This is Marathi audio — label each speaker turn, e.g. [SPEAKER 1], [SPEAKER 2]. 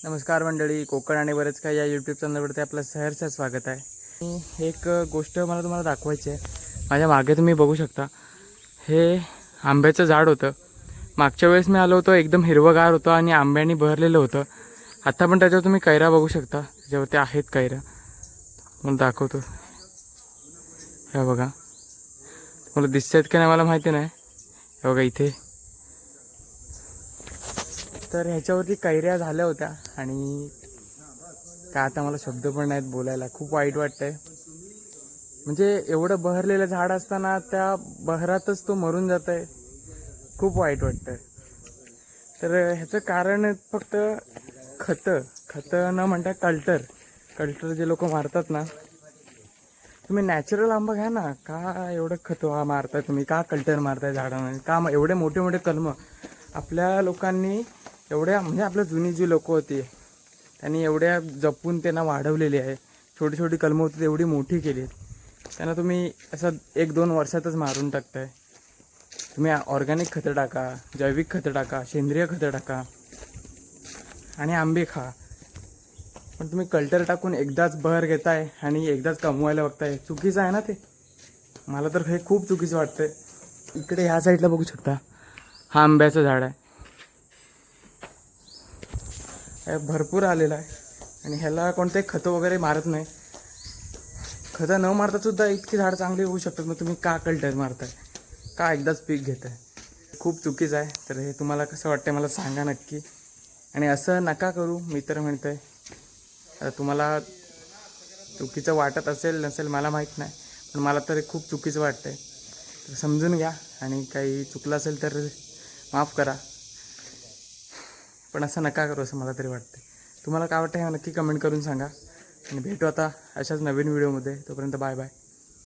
[SPEAKER 1] नमस्कार मंडळी, कोकण आणि बरेच काही या यूट्यूब चॅनलवरती आपलं सहर्ष स्वागत आहे. एक गोष्ट मला तुम्हाला दाखवायची आहे. माझ्या मागे तुम्ही बघू शकता, हे आंब्याचं झाड होतं. मागच्या वेळेस मी आलो होतो, एकदम हिरवंगार होतं आणि आंब्याने बहरलेलं होतं. आता पण त्याच्यावर तुम्ही कैरा बघू शकता, त्याच्यावरती आहेत कैरा. मला दाखवतो, हे बघा. मला दिसत आहेत का नाही मला माहिती नाही. हे बघा इथे. तर ह्याच्यावरती कैऱ्या झाल्या होत्या आणि काय आता मला शब्द पण नाहीत बोलायला. खूप वाईट वाटतंय. म्हणजे एवढं बहरलेलं झाड असताना त्या बहरातच तो मरून जात आहे. खूप वाईट वाटतंय. तर ह्याचं कारण फक्त खतं न म्हणता कल्टर जे लोक मारतात ना. तुम्ही नॅचरल आंबा घ्या ना. का एवढं खतं मारताय तुम्ही? का कल्टर मारताय झाडांना? का एवढे मोठे मोठे कलम आपल्या लोकांनी एवढ्या, म्हणजे आपल्या जुनी जी लोक होती त्यांनी एवढ्या जपून त्यांना वाढवलेली आहे. छोटी छोटी कलमं होती तेवढी मोठी केली. त्यांना तुम्ही असं 1-2 वर्षातच मारून टाकताय. तुम्ही ऑर्गॅनिक खतं टाका, जैविक खतं टाका, सेंद्रिय खतं टाका आणि आंबे खा. पण तुम्ही कल्टर टाकून एकदाच बहर घेताय आणि एकदाच कमवायला बघताय. चुकीचं आहे ना ते. मला तर हे खूप चुकीचं वाटतंय. इकडे ह्या साईडला बघू शकता, हा आंब्याचं झाड आहे. भरपूर आलेला आहे आणि ह्याला कोणते खतं वगैरे मारत नाही. खतं न मारता सुद्धा इतकी झाड चांगली होऊ शकतात. मग तुम्ही का कल्टर मारताय? का एकदाच पीक घेताय? खूप चुकीचं आहे. तर हे तुम्हाला कसं वाटतंय मला सांगा नक्की. आणि असं नका करू. मी तर म्हणतोय, तुम्हाला चुकीचं वाटत असेल नसेल मला माहीत नाही, पण मला तर खूप चुकीचं वाटतंय. तर समजून घ्या आणि काही चुकलं असेल तर माफ करा. पण असं नका करू असं मला तरी वाटतं. तुम्हाला काय वाटतं हे नक्की कमेंट करून सांगा. आणि भेटू आता अशाच नवीन व्हिडिओमध्ये. तोपर्यंत बाय बाय.